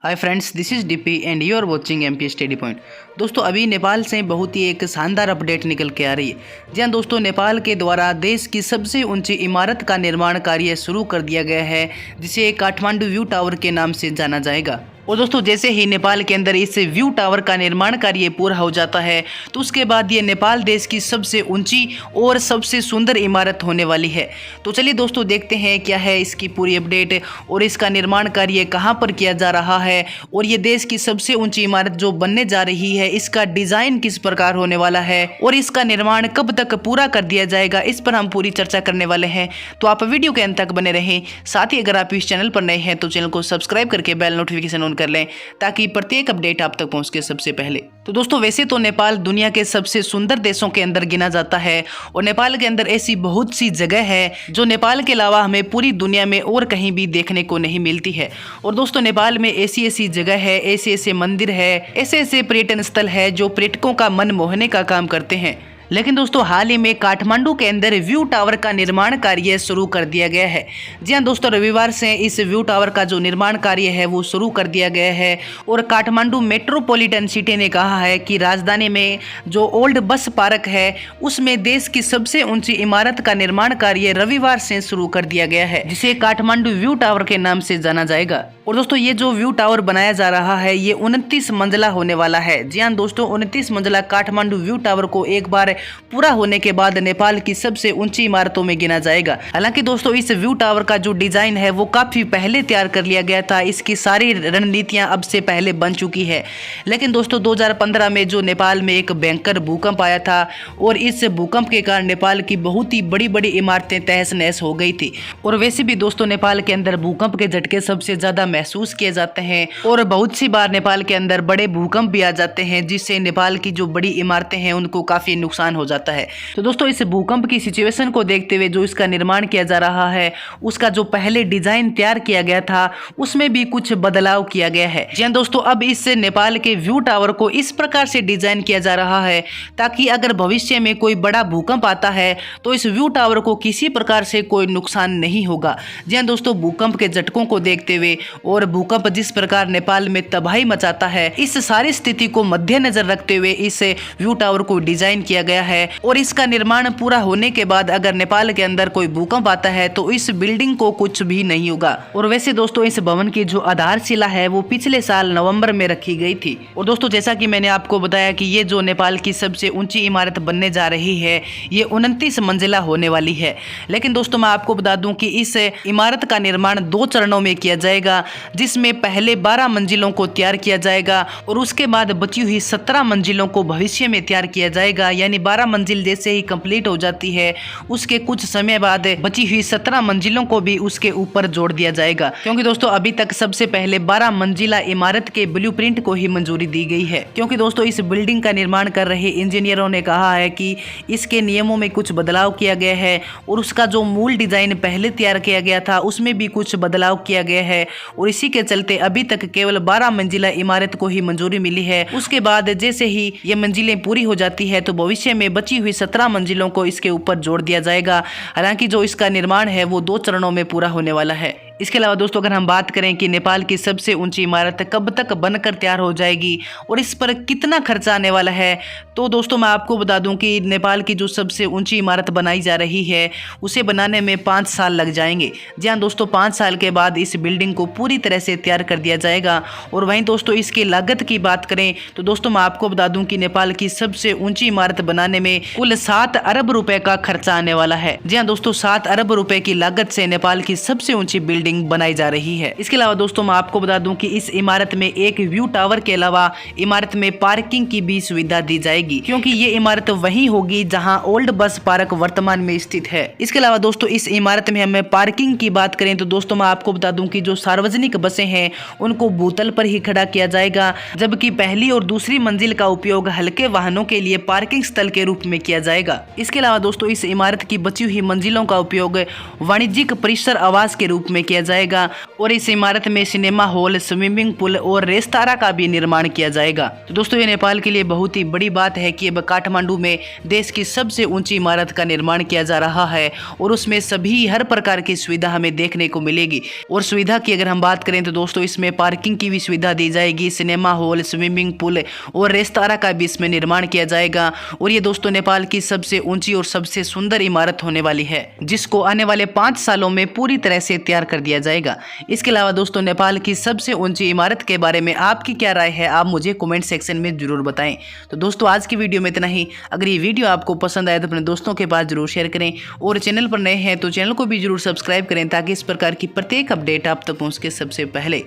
Hi friends, this is DP and you are watching MP study point. दोस्तों, अभी नेपाल से बहुत ही एक शानदार अपडेट निकल के आ रही है। जी हाँ दोस्तों, नेपाल के द्वारा देश की सबसे ऊंची इमारत का निर्माण कार्य शुरू कर दिया गया है, जिसे काठमांडू व्यू टावर के नाम से जाना जाएगा। और दोस्तों, जैसे ही नेपाल के अंदर इस व्यू टावर का निर्माण कार्य पूरा हो जाता है तो उसके बाद ये नेपाल देश की सबसे ऊंची और सबसे सुंदर इमारत होने वाली है। तो चलिए दोस्तों, देखते हैं क्या है इसकी पूरी अपडेट और इसका निर्माण कार्य कहां पर किया जा रहा है, और ये देश की सबसे ऊंची इमारत जो बनने जा रही है इसका डिजाइन किस प्रकार होने वाला है और इसका निर्माण कब तक पूरा कर दिया जाएगा, इस पर हम पूरी चर्चा करने वाले हैं। तो आप वीडियो के अंत तक बने रहें। साथ ही अगर आप इस चैनल पर नए हैं तो चैनल को सब्सक्राइब करके बेल नोटिफिकेशन कर लें, ताकि प्रत्येक अपडेट आप तक पहुंच के सबसे पहले। तो दोस्तों, वैसे तो नेपाल दुनिया के सबसे सुंदर देशों के अंदर गिना जाता है और नेपाल के अंदर ऐसी बहुत सी जगह है जो नेपाल के अलावा हमें पूरी दुनिया में और कहीं भी देखने को नहीं मिलती है। और दोस्तों, नेपाल में ऐसी ऐसी जगह है, ऐसे ऐसे मंदिर है, ऐसे ऐसे पर्यटन स्थल है जो पर्यटकों का मन मोहने का काम करते हैं। लेकिन दोस्तों, हाल ही में काठमांडू के अंदर व्यू टावर का निर्माण कार्य शुरू कर दिया गया है। जी हाँ दोस्तों, रविवार से इस व्यू टावर का जो निर्माण कार्य है वो शुरू कर दिया गया है। और काठमांडू मेट्रोपॉलिटन सिटी ने कहा है कि राजधानी में जो ओल्ड बस पार्क है उसमें देश की सबसे ऊंची इमारत का निर्माण कार्य रविवार से शुरू कर दिया गया है, जिसे काठमांडू व्यू टावर के नाम से जाना जाएगा। और दोस्तों, ये जो व्यू टावर बनाया जा रहा है ये 29 मंजिला होने वाला है। जी हाँ दोस्तों, 29 मंजिला काठमांडू व्यू टावर को एक बार पूरा होने के बाद नेपाल की सबसे ऊंची इमारतों में गिना जाएगा। हालांकि दोस्तों, इस व्यू टावर का जो डिजाइन है वो काफी पहले तैयार कर लिया गया था। इसकी सारी रणनीतियां अब से पहले बन चुकी है। लेकिन दोस्तों, 2015 में जो नेपाल में एक भयंकर भूकंप आया था और इस भूकंप के कारण नेपाल की बहुत ही बड़ी बड़ी इमारतें तहस नहस हो गई थी। और वैसे भी दोस्तों, नेपाल के अंदर भूकंप के झटके सबसे ज्यादा महसूस किए जाते हैं और बहुत सी बार नेपाल के अंदर बड़े भूकंप भी आ जाते हैं, जिससे नेपाल की जो बड़ी इमारतें हैं उनको काफी नुकसान हो जाता है। तो दोस्तों, इस भूकंप की सिचुएशन को देखते हुए जो इसका निर्माण किया जा रहा है उसका जो पहले डिजाइन तैयार किया गया था उसमें भी कुछ बदलाव किया गया है। जी हाँ दोस्तों, अब इस नेपाल के व्यू टावर को इस प्रकार से डिजाइन किया जा रहा है ताकि अगर भविष्य में कोई बड़ा भूकंप आता है तो इस व्यू टावर को किसी प्रकार से कोई नुकसान नहीं होगा। जी हाँ दोस्तों, भूकंप के झटकों को देखते हुए और भूकंप जिस प्रकार नेपाल में तबाही मचाता है, इस सारी स्थिति को मद्देनजर रखते हुए इस व्यू टावर को डिजाइन किया गया है। और इसका निर्माण पूरा होने के बाद अगर नेपाल के अंदर कोई भूकंप आता है तो इस बिल्डिंग को कुछ भी नहीं होगा। और वैसे दोस्तों, इस भवन की जो आधारशिला है वो पिछले साल नवंबर में रखी गई थी। और दोस्तों, जैसा कि मैंने आपको बताया कि ये जो नेपाल की सबसे ऊंची इमारत बनने जा रही है ये 29 मंजिला होने वाली है। लेकिन दोस्तों, मैं आपको बता दूं कि इस इमारत का निर्माण 2 चरणों में किया जाएगा, जिसमें पहले 12 मंजिलों को तैयार किया जाएगा और उसके बाद बची हुई 17 मंजिलों को भविष्य में तैयार किया जाएगा। यानी 12 मंजिल जैसे ही कंप्लीट हो जाती है उसके कुछ समय बाद बची हुई 17 मंजिलों को भी उसके ऊपर जोड़ दिया जाएगा, क्योंकि दोस्तों अभी तक सबसे पहले 12 मंजिला इमारत के ब्लूप्रिंट को ही मंजूरी दी गई है। क्योंकि दोस्तों, इस बिल्डिंग का निर्माण कर रहे इंजीनियरों ने कहा है कि इसके नियमों में कुछ बदलाव किया गया है और उसका जो मूल डिजाइन पहले तैयार किया गया था उसमें भी कुछ बदलाव किया गया है। और इसी के चलते अभी तक केवल 12 मंजिला इमारत को ही मंजूरी मिली है। उसके बाद जैसे ही ये मंजिलें पूरी हो जाती है तो भविष्य में बची हुई 17 मंजिलों को इसके ऊपर जोड़ दिया जाएगा। हालांकि जो इसका निर्माण है वो 2 चरणों में पूरा होने वाला है। इसके अलावा दोस्तों, अगर हम बात करें कि नेपाल की सबसे ऊंची इमारत कब तक बनकर तैयार हो जाएगी और इस पर कितना खर्चा आने वाला है, तो दोस्तों मैं आपको बता दूं कि नेपाल की जो सबसे ऊंची इमारत बनाई जा रही है उसे बनाने में 5 साल लग जाएंगे। जी हाँ दोस्तों, 5 साल के बाद इस बिल्डिंग को पूरी तरह से तैयार कर दिया जाएगा। और वहीं दोस्तों, इसकी लागत की बात करें तो दोस्तों मैं आपको बता दूं कि नेपाल की सबसे ऊंची इमारत बनाने में कुल 7 अरब रुपए का खर्चा आने वाला है। जी हाँ दोस्तों, 7 अरब रुपए की लागत से नेपाल की सबसे ऊंची बिल्डिंग बनाई जा रही है। इसके अलावा दोस्तों, मैं आपको बता दूं कि इस इमारत में एक व्यू टावर के अलावा इमारत में पार्किंग की भी सुविधा दी जाएगी, क्योंकि ये इमारत वही होगी जहां ओल्ड बस पार्क वर्तमान में स्थित है। इसके अलावा दोस्तों, इस इमारत में हमें पार्किंग की बात करें तो दोस्तों मैं आपको बता दूं कि जो सार्वजनिक बसें हैं उनको भूतल पर ही खड़ा किया जाएगा, जबकि पहली और दूसरी मंजिल का उपयोग हल्के वाहनों के लिए पार्किंग स्थल के रूप में किया जाएगा। इसके अलावा दोस्तों, इस इमारत की बची हुई मंजिलों का उपयोग वाणिज्यिक परिसर आवास के रूप में किया किया जाएगा और इस इमारत में सिनेमा हॉल, स्विमिंग पूल और रेस्तारा का भी निर्माण किया जाएगा। तो दोस्तों ये नेपाल के लिए बहुत ही बड़ी बात है कि अब काठमांडू में देश की सबसे ऊंची इमारत का निर्माण किया जा रहा है और उसमें सभी हर प्रकार की सुविधा हमें देखने को मिलेगी। और सुविधा की अगर हम बात करें तो दोस्तों इसमें पार्किंग की भी सुविधा दी जाएगी, सिनेमा हॉल, स्विमिंग पूल और रेस्तारा का भी इसमें निर्माण किया जाएगा। और ये दोस्तों नेपाल की सबसे ऊंची और सबसे सुंदर इमारत होने वाली है, जिसको आने वाले 5 सालों में पूरी तरह से तैयार कर दिया जाएगा। इसके अलावा दोस्तों नेपाल की सबसे ऊंची इमारत के बारे में आपकी क्या राय है, आप मुझे कमेंट सेक्शन में जरूर बताएं। तो दोस्तों आज की वीडियो में इतना ही। अगर ये वीडियो आपको पसंद आए तो अपने दोस्तों के पास जरूर शेयर करें और चैनल पर नए हैं तो चैनल को भी जरूर सब्सक्राइब करें ताकि इस प्रकार की प्रत्येक अपडेट आप तक पहुंच के सबसे पहले।